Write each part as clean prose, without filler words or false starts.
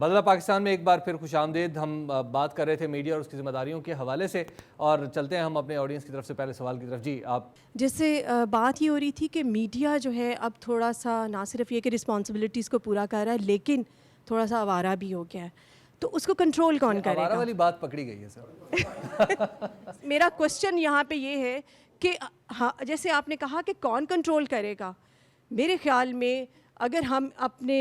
بدلہ پاکستان میں ایک بار پھر خوش آمدید. ہم بات کر رہے تھے میڈیا اور اس کی ذمہ داریوں کے حوالے سے, اور چلتے ہیں ہم اپنے آڈینس کی طرف سے پہلے سوال کی طرف. جی آپ. جس سے بات یہ ہو رہی تھی کہ میڈیا جو ہے اب تھوڑا سا نہ صرف یہ کہ رسپانسبلٹیز کو پورا کر رہا ہے لیکن تھوڑا سا آوارہ بھی ہو گیا ہے, تو اس کو کنٹرول کون کرے گا؟ آوارہ والی بات پکڑی گئی ہے سر. میرا کوشچن یہاں پہ یہ ہے کہ جیسے آپ نے کہا کہ کون کنٹرول کرے گا. میرے خیال میں اگر ہم اپنے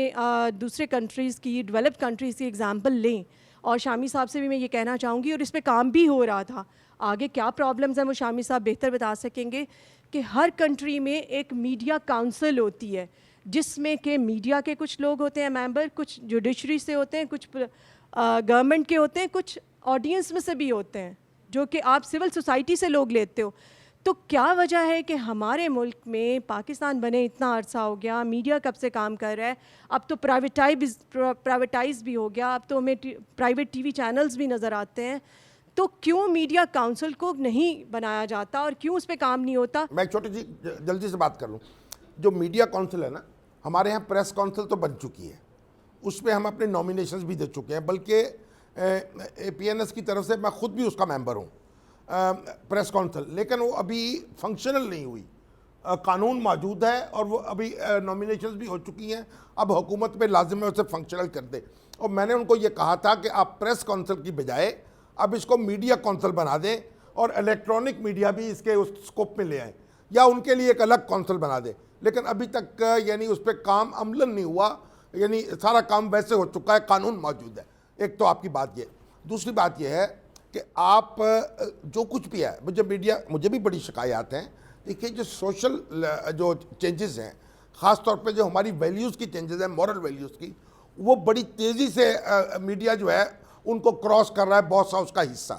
دوسرے کنٹریز کی, ڈیولپڈ کنٹریز کی ایگزامپل لیں, اور شامی صاحب سے بھی میں یہ کہنا چاہوں گی, اور اس پہ کام بھی ہو رہا تھا, آگے کیا پرابلمز ہیں وہ شامی صاحب بہتر بتا سکیں گے, کہ ہر کنٹری میں ایک میڈیا کاؤنسل ہوتی ہے جس میں کہ میڈیا کے کچھ لوگ ہوتے ہیں ممبر, کچھ جوڈیشری سے ہوتے ہیں, کچھ گورنمنٹ کے ہوتے ہیں, کچھ آڈینس میں سے بھی ہوتے ہیں جو کہ آپ سول سوسائٹی سے لوگ لیتے ہو. تو کیا وجہ ہے کہ ہمارے ملک میں, پاکستان بنے اتنا عرصہ ہو گیا, میڈیا کب سے کام کر رہا ہے, اب تو پرائیویٹائز بھی ہو گیا, اب تو ہمیں پرائیویٹ ٹی وی چینلز بھی نظر آتے ہیں, تو کیوں میڈیا کاؤنسل کو نہیں بنایا جاتا اور کیوں اس پہ کام نہیں ہوتا؟ میں چھوٹی جی جلدی سے بات کر لوں. جو میڈیا کاؤنسل ہے نا, ہمارے یہاں پریس کاؤنسل تو بن چکی ہے, اس پہ ہم اپنے نامینیشنز بھی دے چکے ہیں, بلکہ اے پی این ایس کی طرف سے میں خود بھی اس کا ممبر ہوں پریس کاؤنسل, لیکن وہ ابھی فنکشنل نہیں ہوئی. قانون موجود ہے اور وہ ابھی نامینیشنز بھی ہو چکی ہیں, اب حکومت پہ لازم ہے اسے فنکشنل کر دے. اور میں نے ان کو یہ کہا تھا کہ آپ پریس کاؤنسل کی بجائے اب اس کو میڈیا کاؤنسل بنا دیں, اور الیکٹرانک میڈیا بھی اس کے اس سکوپ میں لے آئیں, یا ان کے لیے ایک الگ کاؤنسل بنا دیں. لیکن ابھی تک یعنی اس پہ کام عملاً نہیں ہوا, یعنی سارا کام ویسے ہو چکا ہے, قانون موجود ہے. ایک تو آپ کی بات یہ. دوسری بات یہ ہے کہ آپ جو کچھ بھی ہے, مجھے بھی بڑی شکایات ہیں. دیکھیے جو سوشل جو چینجز ہیں, خاص طور پہ جو ہماری ویلیوز کی چینجز ہیں, مورل ویلیوز کی, وہ بڑی تیزی سے میڈیا جو ہے ان کو کراس کر رہا ہے, بہت سا اس کا حصہ.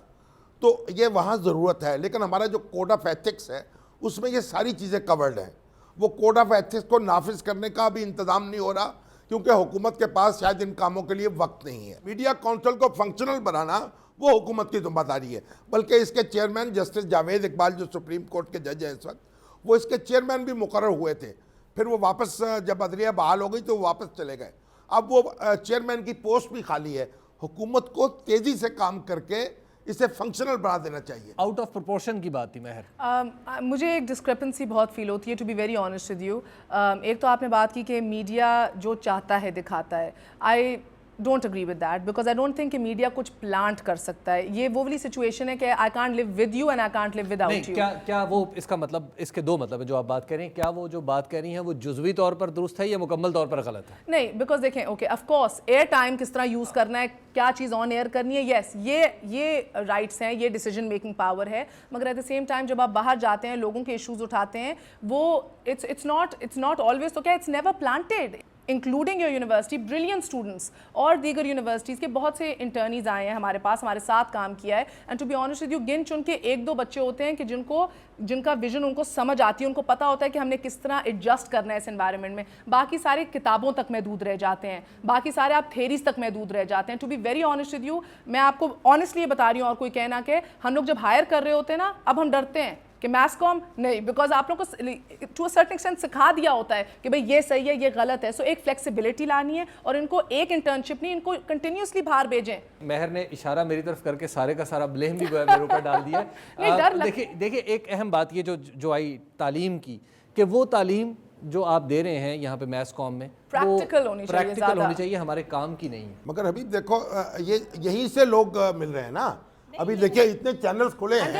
تو یہ وہاں ضرورت ہے, لیکن ہمارا جو کوڈ آف ایتھکس ہے اس میں یہ ساری چیزیں کورڈ ہیں. وہ کوڈ آف ایتھکس کو نافذ کرنے کا بھی انتظام نہیں ہو رہا, کیونکہ حکومت کے پاس شاید ان کاموں کے لیے وقت نہیں ہے. میڈیا کاؤنسل کو فنکشنل بنانا وہ حکومت کی ذمہ داری ہے, بلکہ اس کے چیئرمین جسٹس جاوید اقبال جو سپریم کورٹ کے جج ہیں اس وقت, وہ اس کے چیئرمین بھی مقرر ہوئے تھے. پھر وہ واپس جب عدلیہ بحال ہو گئی تو وہ واپس چلے گئے. اب وہ چیئرمین کی پوسٹ بھی خالی ہے. حکومت کو تیزی سے کام کر کے اسے فنکشنل بنا دینا چاہیے. آؤٹ آف پروپورشن کی بات تھی مہر. مجھے ایک ڈسکرپنسی بہت فیل ہوتی ہے, to be very honest with you. ایک تو آپ نے بات کی کہ میڈیا جو چاہتا ہے دکھاتا ہے. I don't agree with that, because I don't think کہ میڈیا کچھ پلانٹ کر سکتا ہے. یہ وہ والی سچویشن ہے کہ I can't live with you and I can't live with out you. کیا وہ اس کا مطلب, اس کے دو مطلب ہے جو آپ بات کر رہی ہیں, کیا وہ جو بات کر رہی ہیں وہ جزوی طور پر درست ہے یا مکمل طور پر غلط ہے؟ نہیں, بیکاز دیکھیں, okay of course air time کس طرح یوز کرنا ہے, کیا چیز آن ایئر کرنی ہے, یس یہ رائٹس ہیں, یہ ڈیسیجن میکنگ پاور ہے. مگر ایٹ دا سیم ٹائم جب آپ باہر جاتے ہیں, لوگوں کے ایشوز اٹھاتے ہیں, وہ اٹس ناٹ آلویز, تو کیا it's never planted, including your university. Brilliant students اور دیگر یونیورسٹیز کے بہت سے انٹرنیز آئے ہیں ہمارے پاس, ہمارے ساتھ کام کیا ہے. And to be honest with you, گن چن کے ایک دو بچے ہوتے ہیں کہ جن کا ویژن ان کو سمجھ آتی ہے, ان کو پتہ ہوتا ہے کہ ہم نے کس طرح ایڈجسٹ کرنا ہے اس انوائرمنٹ میں. باقی سارے کتابوں تک محدود رہ جاتے ہیں, باقی سارے آپ تھیریز تک محدود رہ جاتے ہیں. To be very honest with you, میں آپ کو آنیسٹلی یہ بتا رہی ہوں, اور کوئی کہنا کہ ہم لوگ جب ہائر کر رہے ہوتے ہیں نا, اب ہم ڈرتے ہیں کہ میس کام نہیں, بیکاز آپ لوگ کو ٹو اے سرٹن ایکسٹینٹ سکھا دیا ہوتا ہے کہ بھئی یہ صحیح ہے, یہ غلط ہے. سو ایک فلیکسیبلٹی لانی ہے, اور ان کو ایک انٹرنشپ نہیں, ان کو کنٹینیوسلی باہر بھیجیں. مہر نے اشارہ میری طرف کر کے سارے کا سارا بلیم بھی میرے اوپر ڈال دیا ہے. دیکھیں ایک اہم بات یہ جو آئی تعلیم کی, کہ وہ تعلیم جو آپ دے رہے ہیں یہاں پہ میس کام میں, پریکٹیکل ہونی چاہیے, ہمارے کام کی نہیں ہے. مگر ابھی دیکھو یہیں سے لوگ مل رہے ہیں نا. ابھی دیکھیے اتنے چینلز کھلے ہیں,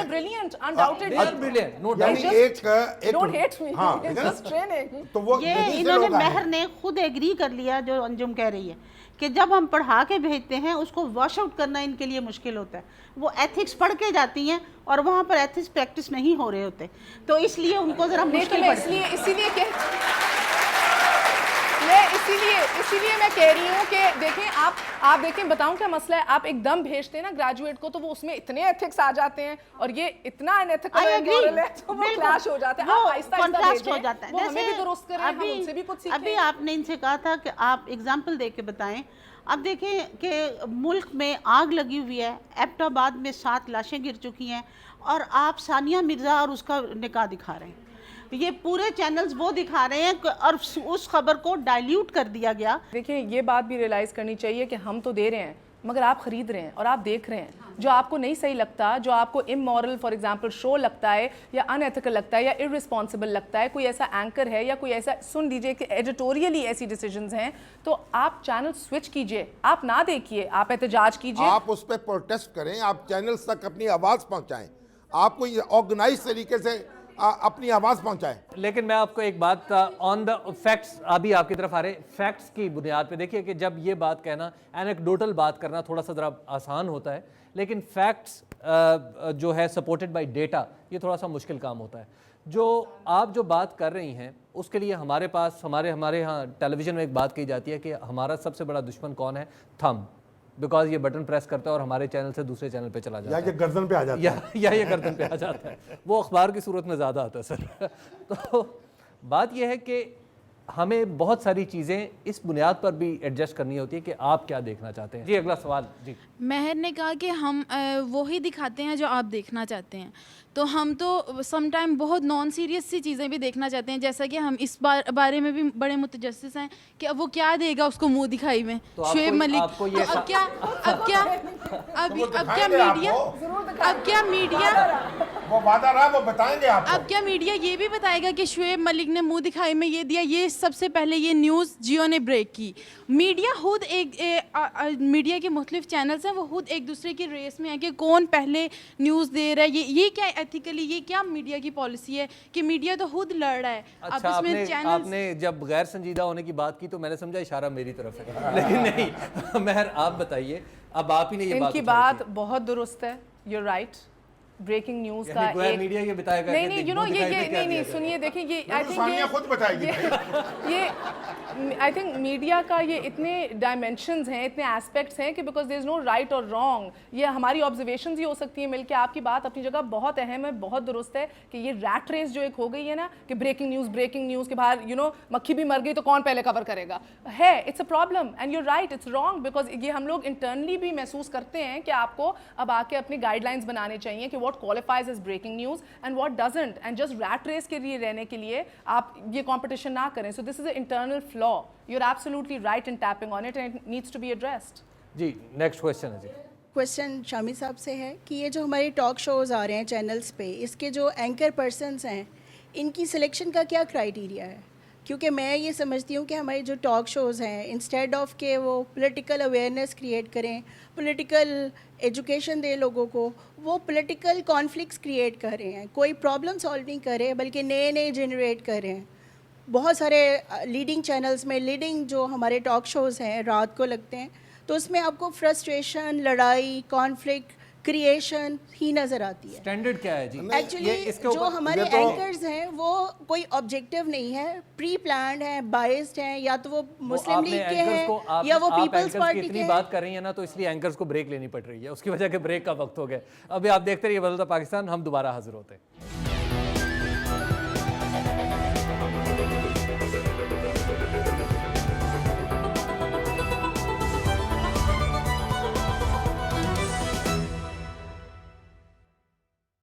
تو وہ انہوں نے, مہر نے خود ایگری کر لیا جو انجم کہہ رہی ہے کہ جب ہم پڑھا کے بھیجتے ہیں اس کو واش آؤٹ کرنا ان کے لیے مشکل ہوتا ہے. وہ ایتھکس پڑھ کے جاتی ہیں اور وہاں پر ایتھکس پریکٹس نہیں ہو رہے ہوتے, تو اس لیے ان کو ذرا مشکل پڑتی ہے. اسی لیے میں کہہ رہی ہوں کہ دیکھیں آپ دیکھیں, بتاؤں کیا مسئلہ ہے. آپ ایک دم بھیجتے ہیں نا گریجویٹ کو, تو وہ اس میں اتنے ایتھکس آ جاتے ہیں, اور یہ اتنا انیتھیکل ہے, مورل ہے, تو وہ کلیش ہو جاتا ہے. آپ آہستہ بھیجیں, وہ ہمیں بھی درست کریں, ہم ان سے بھی کچھ سیکھیں. ابھی آپ نے ان سے کہا تھا کہ آپ ایگزامپل دے کے بتائیں. اب دیکھیں کہ ملک میں آگ لگی ہوئی ہے, ایبٹ آباد میں 7 لاشیں گر چکی ہیں, اور آپ ثانیہ مرزا اور اس کا نکاح دکھا رہے ہیں. یہ پورے چینلز وہ دکھا رہے ہیں اور اس خبر کو ڈائلیوٹ کر دیا گیا. دیکھیں یہ بات بھی ریلائز کرنی چاہیے کہ ہم تو دے رہے ہیں مگر آپ خرید رہے ہیں اور آپ دیکھ رہے ہیں. جو آپ کو نہیں صحیح لگتا, جو آپ کو امورل فار ایگزامپل شو لگتا ہے یا ان ایتھیکل لگتا ہے یا ارسپانسبل لگتا ہے, کوئی ایسا اینکر ہے یا کوئی ایسا, سن لیجئے کہ ایڈیٹوریلی ایسی ڈیسیجنز ہیں, تو آپ چینل سوئچ کیجئے, آپ نہ دیکھیے, آپ احتجاج کیجئے, آپ اس پہ پروٹیسٹ کریں, آپ چینلز تک اپنی آواز پہنچائیں, آپ کو آرگنائز طریقے سے اپنی آواز پہنچائیں. لیکن میں آپ کو ایک بات آن دا فیکٹس, ابھی آپ کی طرف آ رہے, فیکٹس کی بنیاد پہ دیکھیے کہ جب یہ بات کہنا, اینیکڈوٹل بات کرنا تھوڑا سا ذرا آسان ہوتا ہے, لیکن فیکٹس جو ہے سپورٹڈ بائی ڈیٹا, یہ تھوڑا سا مشکل کام ہوتا ہے. جو آپ جو بات کر رہی ہیں اس کے لیے ہمارے پاس, ہمارے ہاں ٹیلی ویژن میں ایک بات کہی جاتی ہے کہ ہمارا سب سے بڑا دشمن کون ہے؟ تھم. بیکاز یہ بٹن پریس کرتا ہے اور ہمارے چینل سے دوسرے چینل پہ چلا جاتا ہے, یا یہ گردن پہ آ جاتا ہے, یا یہ گردن پہ آ جاتا ہے. وہ اخبار کی صورت میں زیادہ آتا ہے سر. تو بات یہ ہے کہ ہمیں بہت ساری چیزیں اس بنیاد پر بھی ایڈجسٹ کرنی ہوتی ہے کہ آپ کیا دیکھنا چاہتے ہیں. جی اگلا سوال. جی مہر نے کہا کہ ہم وہی دکھاتے ہیں جو آپ دیکھنا چاہتے ہیں, تو ہم تو سم ٹائم بہت نان سیریس سی چیزیں بھی دیکھنا چاہتے ہیں, جیسا کہ ہم اس بارے میں بھی بڑے متجسس ہیں کہ اب وہ کیا دے گا اس کو منہ دکھائی میں, شعیب ملک. تو اب کیا میڈیا یہ بھی بتائے گا کہ شعیب ملک نے منہ دکھائی میں یہ دیا, یہ سب سے پہلے یہ نیوز جیو نے بریک کی. میڈیا خود میڈیا کے مختلف چینلز ہیں, وہ خود ایک دوسرے کی ریس میں ہیں کہ کون پہلے نیوز دے رہا ہے. یہ کیا ایتھیکلی, یہ کیا میڈیا کی پالیسی ہے کہ میڈیا تو خود لڑ رہا ہے. اچھا, آپ نے جب غیر سنجیدہ ہونے کی بات کی تو میں نے سمجھا اشارہ میری طرف ہے, لیکن نہیں. مہر آپ بتائیے, اب آپ ہی نے یہ ان کی بات بہت درست ہے, یو رائٹ. بریکنگ نیوز کا میڈیا یہ بتائے گا, نہیں, یو نو یہ سنیے, دیکھیں یہ آئی تھنک میڈیا کا یہ اتنے ڈائمینشنز ہیں, اتنے ایسپیکٹس ہیں کہ because there is no right اور رانگ. یہ ہماری آبزرویشنز ہی ہو سکتی ہیں مل کے. آپ کی بات اپنی جگہ بہت اہم ہے, بہت درست ہے کہ یہ ریٹ ریس جو ایک ہو گئی ہے نا کہ بریکنگ نیوز کے باہر یو نو مکھی بھی مر گئی تو کون پہلے کور کرے گا, ہے. It's a problem and you right, it's wrong, because یہ ہم لوگ انٹرنلی بھی محسوس کرتے ہیں کہ آپ کو اب آ کے اپنی گائیڈ لائنس بنانے چاہیے کہ what qualifies as breaking news and what doesn't, and just rat race کے لیے رہنے کے لیے آپ یہ competition نہ کریں. So this is an internal flaw. You're absolutely right in tapping on it and it needs to be addressed. جی نیکسٹ کویسچن ہے. جی کویسچن شامی صاحب سے ہے کہ یہ جو ہمارے ٹاک شوز آ رہے ہیں چینلز پہ, اس کے جو اینکر پرسنس ہیں ان کی سلیکشن کا کیا کرائیٹیریا ہے؟ کیونکہ میں یہ سمجھتی ہوں کہ ہمارے جو ٹاک شوز ہیں انسٹیڈ آف کہ وہ پولیٹیکل اویئرنیس کریٹ کریں, پولیٹیکل ایجوکیشن دے لوگوں کو, وہ پولیٹیکل کانفلکٹس کریٹ کر رہے ہیں. کوئی پرابلم سالو نہیں کر رہے بلکہ نئے جنریٹ کر رہے ہیں. بہت سارے لیڈنگ چینلز میں لیڈنگ جو ہمارے ٹاک شوز ہیں رات کو لگتے ہیں, تو اس میں آپ کو فرسٹریشن, لڑائی, کانفلکٹ کریشن ہی نظر آتی ہے. اسٹینڈرڈ کیا ہے جی؟ ایکچولی جو ہمارے اینکرز ہیں وہ کوئی آبجیکٹیو نہیں ہے, پری پلانڈ ہیں, بائسڈ ہیں, یا تو وہ مسلم لیگ کے ہیں یا وہ پیپلز پارٹی کے. اتنی بات کر رہی ہیں نا تو اس لیے اینکرز کو بریک لینی پڑ رہی ہے, اس کی وجہ کہ بریک کا وقت ہو گیا. ابھی آپ دیکھتے رہیے بدلتا پاکستان, ہم دوبارہ حاضر ہوتے ہیں.